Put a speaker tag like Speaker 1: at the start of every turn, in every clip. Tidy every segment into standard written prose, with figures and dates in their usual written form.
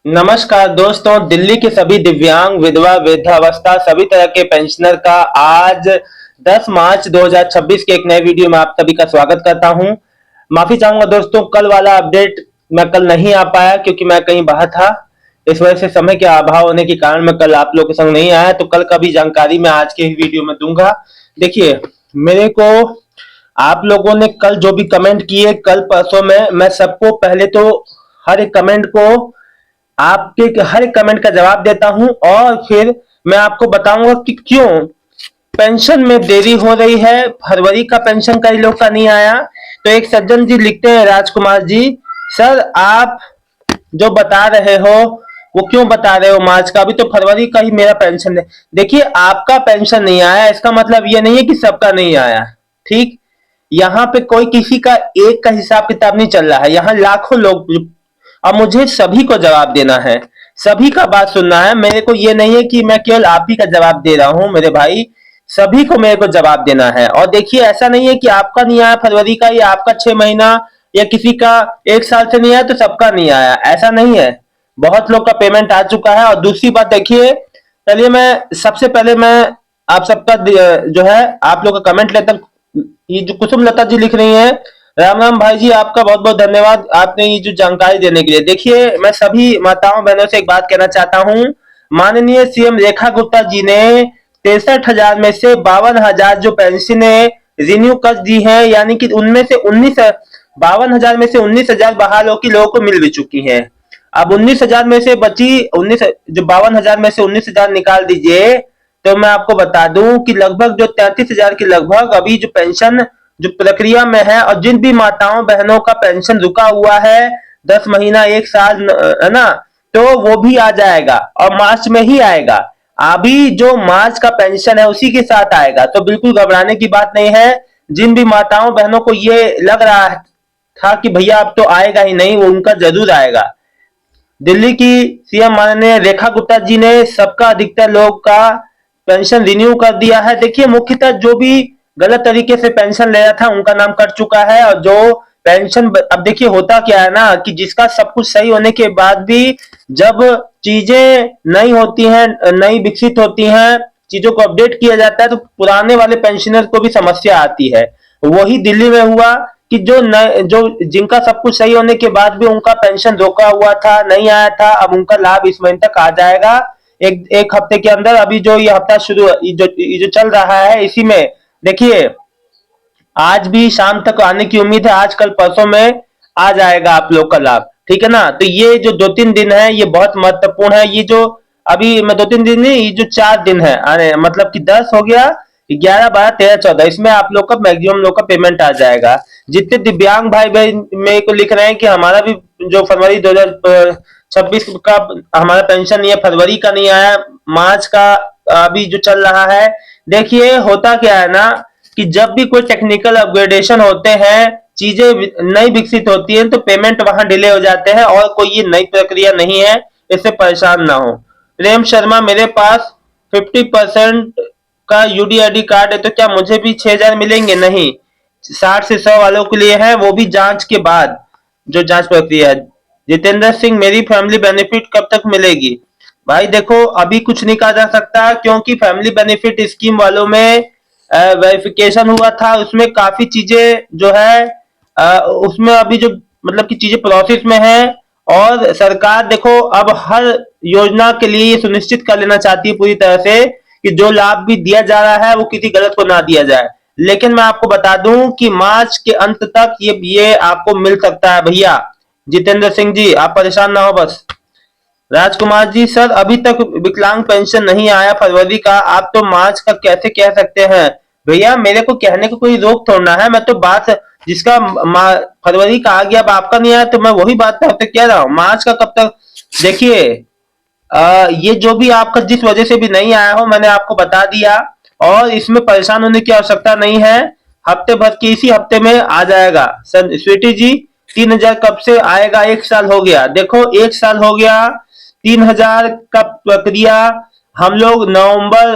Speaker 1: नमस्कार दोस्तों, दिल्ली के सभी दिव्यांग, विधवा, वृद्धावस्था सभी तरह के पेंशनर का आज 10 मार्च 2026 के एक नए वीडियो में आप सभी का स्वागत करता हूं। माफी चाहूंगा दोस्तों, कल वाला अपडेट मैं कल नहीं आ पाया क्योंकि मैं कहीं बाहर था। इस वजह से समय के अभाव होने के कारण मैं कल आप लोगों के संग नहीं आया, तो कल का भी जानकारी मैं आज के ही वीडियो में दूंगा। देखिए, मेरे को आप लोगों ने कल जो भी कमेंट किए कल परसों में, मैं सबको पहले तो हर एक कमेंट को आपके हर एक कमेंट का जवाब देता हूं और फिर मैं आपको बताऊंगा कि क्यों पेंशन में देरी हो रही है। फरवरी का पेंशन कई लोग का नहीं आया। तो एक सज्जन जी लिखते हैं, राजकुमार जी, सर आप जो बता रहे हो वो क्यों बता रहे हो मार्च का? अभी तो फरवरी का ही मेरा पेंशन है। देखिए, आपका पेंशन नहीं आया इसका मतलब ये नहीं है कि सबका नहीं आया। ठीक, यहाँ पे कोई किसी का एक का हिसाब किताब नहीं चल रहा है। यहाँ लाखों लोग, अब मुझे सभी को जवाब देना है, सभी का बात सुनना है। मेरे को ये नहीं है कि मैं केवल आप ही का जवाब दे रहा हूं मेरे भाई, सभी को मेरे को जवाब देना है। और देखिए, ऐसा नहीं है कि आपका नहीं आया फरवरी का, या आपका 6 महीना, या किसी का 1 साल से नहीं आया तो सबका नहीं आया, ऐसा नहीं है। बहुत लोग का पेमेंट आ चुका है। और दूसरी बात देखिए, चलिए मैं सबसे पहले मैं आप सबका जो है आप लोग का कमेंट लेता हूं। ये जो कुसुम लता जी लिख रही है, राम राम भाई जी, आपका बहुत बहुत धन्यवाद आपने ये जो जानकारी देने के लिए। देखिए, मैं सभी माताओं बहनों से एक बात कहना चाहता हूं। माननीय सीएम रेखा गुप्ता जी ने 63,000 में से 52,000 जो पेंशनें रिन्यू कर दी हैं, यानी कि उनमें से 52,000 में से 19,000 बहालों की लोगों को मिल भी चुकी हैं। अब 19,000 में से बची 19, जो 52,000 में से 19,000 निकाल दीजिए, तो मैं आपको बता दूं कि लगभग जो 33,000 की लगभग अभी जो पेंशन जो प्रक्रिया में है, और जिन भी माताओं बहनों का पेंशन रुका हुआ है 10 महीना 1 साल, है ना, तो वो भी आ जाएगा और मार्च में ही आएगा। अभी जो मार्च का पेंशन है उसी के साथ आएगा, तो बिल्कुल घबराने की बात नहीं है। जिन भी माताओं बहनों को ये लग रहा था कि भैया अब तो आएगा ही नहीं, वो उनका जरूर आएगा। दिल्ली की सीएम माननीय रेखा गुप्ता जी ने सबका, अधिकतर लोग का पेंशन रिन्यू कर दिया है। देखिए, मुख्यतः जो भी गलत तरीके से पेंशन ले रहा था उनका नाम कट चुका है, और जो पेंशन, अब देखिए होता क्या है ना कि जिसका सब कुछ सही होने के बाद भी जब चीजें नई होती हैं, नई विकसित होती हैं, चीजों को अपडेट किया जाता है, तो पुराने वाले पेंशनर को भी समस्या आती है। वही दिल्ली में हुआ कि जो जिनका सब कुछ सही होने के बाद भी उनका पेंशन रोका हुआ था, नहीं आया था, अब उनका लाभ इस महीने तक आ जाएगा, एक एक हफ्ते के अंदर। अभी जो ये हफ्ता शुरू, ये जो चल रहा है, इसी में देखिए आज भी शाम तक आने की उम्मीद है। आज कल परसों में आ जाएगा आप लोग का लाभ, ठीक है ना। तो ये जो 2-3 दिन है ये बहुत महत्वपूर्ण है। ये जो अभी मैं 2-3 दिन नहीं, ये जो 4 दिन है, अरे मतलब कि 10 हो गया, 11, 12, 13, 14, इसमें आप लोग का मैक्सिमम लोग का पेमेंट आ जाएगा। जितने दिव्यांग भाई बहन मेरे को लिख रहे हैं कि हमारा भी जो फरवरी 2026 का हमारा पेंशन नहीं है, फरवरी का नहीं आया, मार्च का अभी जो चल रहा है। देखिए, होता क्या है ना कि जब भी कोई टेक्निकल अपग्रेडेशन होते हैं, चीजें नई विकसित होती हैं, तो पेमेंट वहां डिले हो जाते हैं, और कोई ये नई प्रक्रिया नहीं है, इससे परेशान ना हो। प्रेम शर्मा, मेरे पास 50% का यूडीआईडी कार्ड है, तो क्या मुझे भी 6,000 मिलेंगे? नहीं, 60 से 100 वालों के लिए है, वो भी जांच के बाद, जो जांच प्रक्रिया है। जितेंद्र सिंह, मेरी फैमिली बेनिफिट कब तक मिलेगी? भाई देखो, अभी कुछ नहीं कहा जा सकता, क्योंकि फैमिली बेनिफिट स्कीम वालों में वेरिफिकेशन हुआ था, उसमें काफी चीजें जो है उसमें अभी जो मतलब की चीजें प्रोसेस में है। और सरकार देखो अब हर योजना के लिए ये सुनिश्चित कर लेना चाहती है पूरी तरह से कि जो लाभ भी दिया जा रहा है वो किसी गलत को ना दिया जाए। लेकिन मैं आपको बता दूं कि मार्च के अंत तक ये आपको मिल सकता है भैया। जितेंद्र सिंह जी, आप परेशान ना हो बस। राजकुमार जी, सर अभी तक विकलांग पेंशन नहीं आया फरवरी का, आप तो मार्च का कैसे कह सकते हैं? भैया, मेरे को कहने को कोई रोक थोड़ा है, मैं तो बात जिसका फरवरी का आ गया अब आपका नहीं आया, तो मैं वही बात आपसे कह रहा हूँ, मार्च का कब तक। देखिए, ये जो भी आपका जिस वजह से भी नहीं आया हो मैंने आपको बता दिया, और इसमें परेशान होने की आवश्यकता नहीं है। हफ्ते भर की, इसी हफ्ते में आ जाएगा। सर स्वीटी जी, 3,000 कब से आएगा? 1 साल हो गया। देखो, 1 साल हो गया, 3,000 का प्रक्रिया हम लोग नवंबर,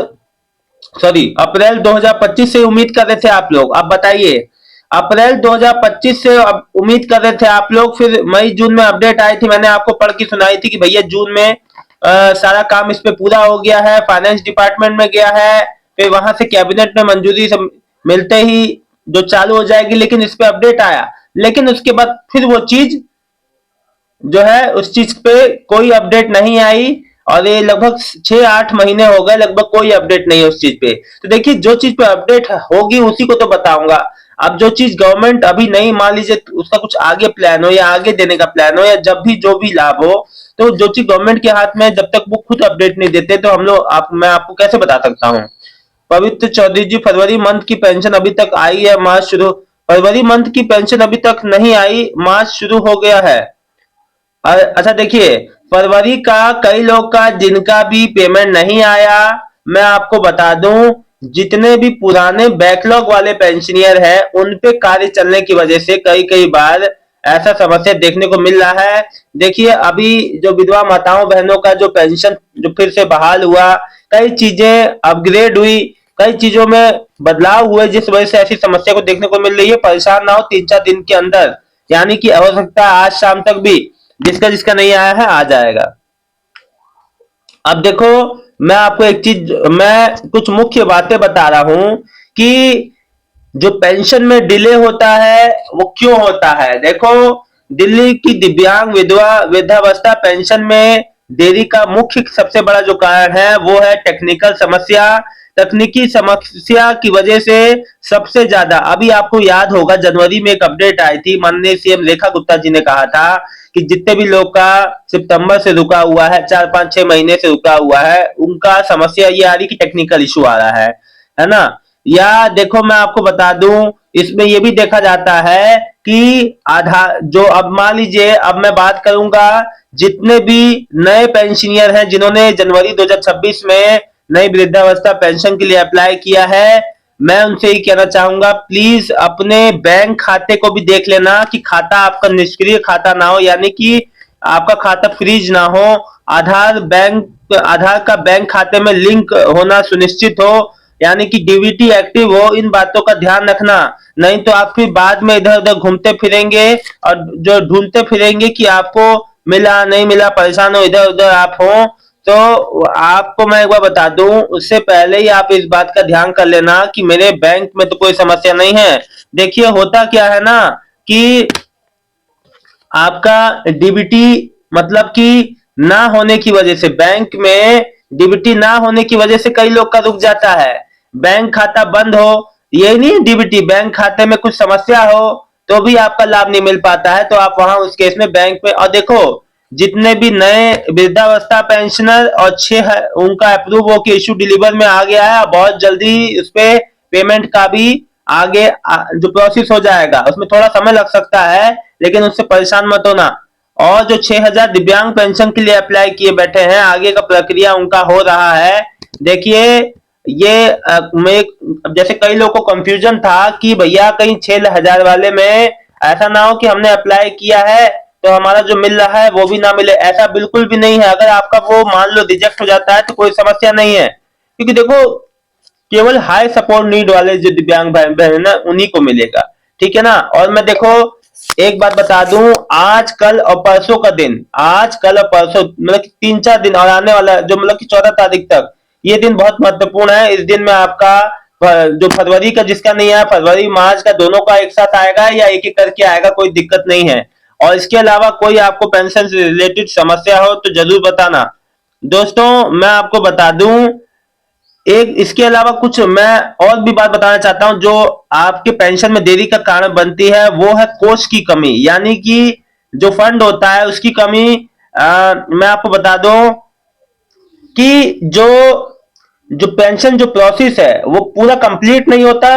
Speaker 1: सॉरी, अप्रैल 2025 से उम्मीद कर रहे थे आप लोग। अब बताइए, अप्रैल 2025 से अब उम्मीद कर रहे थे आप लोग, फिर मई जून में अपडेट आई थी, मैंने आपको पढ़ के सुनाई थी कि भैया जून में सारा काम इस पे पूरा हो गया है, फाइनेंस डिपार्टमेंट में गया है, फिर वहां से कैबिनेट में मंजूरी सब मिलते ही जो चालू हो जाएगी। लेकिन इस पे अपडेट आया, लेकिन उसके बाद फिर वो चीज जो है उस चीज पे कोई अपडेट नहीं आई, और ये लगभग 6-8 महीने हो गए, लगभग कोई अपडेट नहीं है उस चीज पे। तो देखिए, जो चीज पे अपडेट होगी उसी को तो बताऊंगा। अब जो चीज गवर्नमेंट अभी नहीं, मान लीजिए उसका कुछ आगे प्लान हो या आगे देने का प्लान हो या जब भी जो भी लाभ हो, तो जो चीज गवर्नमेंट के हाथ में, जब तक वो खुद अपडेट नहीं देते तो हम लोग मैं आपको कैसे बता सकता हूँ। पवित्र चौधरी जी, फरवरी मंथ की पेंशन अभी तक आई है, मार्च शुरू, फरवरी मंथ की पेंशन अभी तक नहीं आई, मार्च शुरू हो गया है। अच्छा देखिए, फरवरी का कई लोग का जिनका भी पेमेंट नहीं आया, मैं आपको बता दूं, जितने भी पुराने बैकलॉग वाले पेंशनियर हैं उन पे कार्य चलने की वजह से कई कई बार ऐसा समस्या देखने को मिल रहा है। देखिए, अभी जो विधवा माताओं बहनों का जो पेंशन जो फिर से बहाल हुआ, कई चीजें अपग्रेड हुई, कई चीजों में बदलाव हुए, जिस वजह से ऐसी समस्या को देखने को मिल रही है। परेशान ना हो, 3-4 दिन के अंदर, यानी कि हो सकता है आज शाम तक भी जिसका जिसका नहीं आया है आ जाएगा। अब देखो, मैं आपको एक चीज, मैं कुछ मुख्य बातें बता रहा हूं कि जो पेंशन में डिले होता है वो क्यों होता है। देखो, दिल्ली की दिव्यांग विधवा वृद्धावस्था पेंशन में देरी का मुख्य सबसे बड़ा जो कारण है वो है टेक्निकल समस्या। तकनीकी समस्या की वजह से सबसे ज्यादा, अभी आपको याद होगा जनवरी में एक अपडेट आई थी, माननीय सीएम रेखा गुप्ता जी ने कहा था कि जितने भी लोग का सितंबर से रुका हुआ है, 4-5-6 महीने से रुका हुआ है, उनका समस्या ये आ रही कि टेक्निकल इशू आ रहा है ना। या देखो, मैं आपको बता दूं, इसमें यह भी देखा जाता है कि आधार जो, अब मान लीजिए, अब मैं बात करूंगा जितने भी नए पेंशनियर हैं जिन्होंने जनवरी 2026 में नई वृद्धावस्था पेंशन के लिए अप्लाई किया है, मैं उनसे ही कहना चाहूंगा, प्लीज अपने बैंक खाते को भी देख लेना कि खाता आपका निष्क्रिय खाता ना हो, यानी कि आपका खाता फ्रीज ना हो। आधार का बैंक खाते में लिंक होना सुनिश्चित हो, यानी कि डीबीटी एक्टिव हो। इन बातों का ध्यान रखना, नहीं तो आप फिर बाद में इधर उधर घूमते फिरेंगे और जो ढूंढते फिरेंगे कि आपको मिला नहीं मिला, परेशान हो इधर उधर आप हो। तो आपको मैं एक बार बता दूं, उससे पहले ही आप इस बात का ध्यान कर लेना कि मेरे बैंक में तो कोई समस्या नहीं है। देखिए, होता क्या है ना कि आपका डीबीटी, मतलब कि ना होने की वजह से, बैंक में डीबीटी ना होने की वजह से कई लोग का रुक जाता है। बैंक खाता बंद हो, यही नहीं, डीबीटी बैंक खाते में कुछ समस्या हो तो भी आपका लाभ नहीं मिल पाता है, तो आप वहां उस केस में बैंक में, और देखो, जितने भी नए वृद्धावस्था पेंशनर और 6 उनका अप्रूव हो के इशू डिलीवर में आ गया है, बहुत जल्दी उस पे पेमेंट का भी आगे जो प्रोसेस हो जाएगा, उसमें थोड़ा समय लग सकता है, लेकिन उससे परेशान मत होना। और जो 6,000 दिव्यांग पेंशन के लिए अप्लाई किए बैठे हैं, आगे का प्रक्रिया उनका हो रहा है। देखिए, ये जैसे कई लोगों को कंफ्यूजन था कि भैया कहीं 6,000 वाले में ऐसा ना हो कि हमने अप्लाई किया है तो हमारा जो मिल रहा है वो भी ना मिले। ऐसा बिल्कुल भी नहीं है। अगर आपका वो मान लो रिजेक्ट हो जाता है तो कोई समस्या नहीं है, क्योंकि देखो, केवल हाई सपोर्ट नीड वाले जो दिव्यांग भाई बहन है ना, उन्हीं को मिलेगा, ठीक है ना। और मैं देखो एक बात बता दूं, आज कल और परसों का दिन, आज कल और परसों मतलब 3-4 दिन और आने वाला जो मतलब कि 14 तारीख तक, ये दिन बहुत महत्वपूर्ण है। इस दिन में आपका जो फरवरी का जिसका नहीं आया, फरवरी मार्च का दोनों का एक साथ आएगा या एक एक करके आएगा, कोई दिक्कत नहीं है। और इसके अलावा कोई आपको पेंशन से रिलेटेड समस्या हो तो जरूर बताना। दोस्तों, मैं आपको बता दूं, एक इसके अलावा कुछ मैं और भी बात बताना चाहता हूं जो आपके पेंशन में देरी का कारण बनती है, वो है कोष की कमी, यानी कि जो फंड होता है उसकी कमी। मैं आपको बता दूं कि जो जो पेंशन जो प्रोसेस है वो पूरा कंप्लीट नहीं होता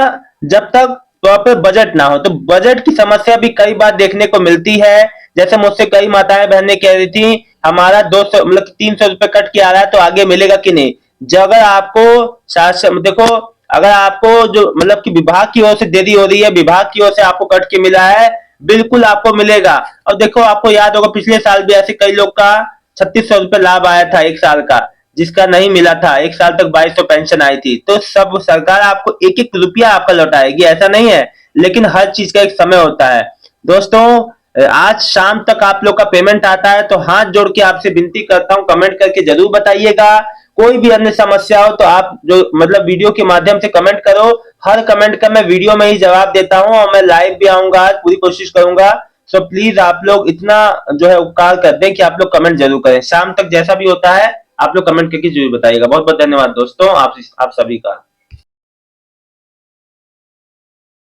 Speaker 1: जब तक प्रॉपर बजट ना हो। तो बजट की समस्या भी कई बार देखने को मिलती है। जैसे मुझसे कई माताएं बहनें कह रही थी, हमारा 200 मतलब 300 रुपए कट के आ रहा है तो आगे मिलेगा कि नहीं। जो अगर आपको देखो, अगर आपको जो मतलब कि विभाग की ओर से देरी हो रही है, विभाग की ओर से आपको कट के मिला है, बिल्कुल आपको मिलेगा। और देखो, आपको याद होगा पिछले साल भी ऐसे कई लोग का 3600 रुपए लाभ आया था एक साल का, जिसका नहीं मिला था। एक साल तक 2200 पेंशन आई थी। तो सब सरकार आपको एक एक रुपया आपका लौटाएगी, ऐसा नहीं है। लेकिन हर चीज का एक समय होता है। दोस्तों आज शाम तक आप लोग का पेमेंट आता है, तो हाथ जोड़ के आपसे विनती करता हूं, कमेंट करके जरूर बताइएगा। कोई भी अन्य समस्या हो तो आप जो मतलब वीडियो के माध्यम से कमेंट करो। हर कमेंट का मैं वीडियो में ही जवाब देता हूं और मैं लाइव भी आऊंगा, आज पूरी कोशिश करूंगा। सो प्लीज आप लोग इतना जो है उपकार कर दें कि आप लोग कमेंट जरूर करें। शाम तक जैसा भी होता है आप लोग कमेंट करके जरूर बताइएगा। बहुत बहुत धन्यवाद दोस्तों आप सभी का।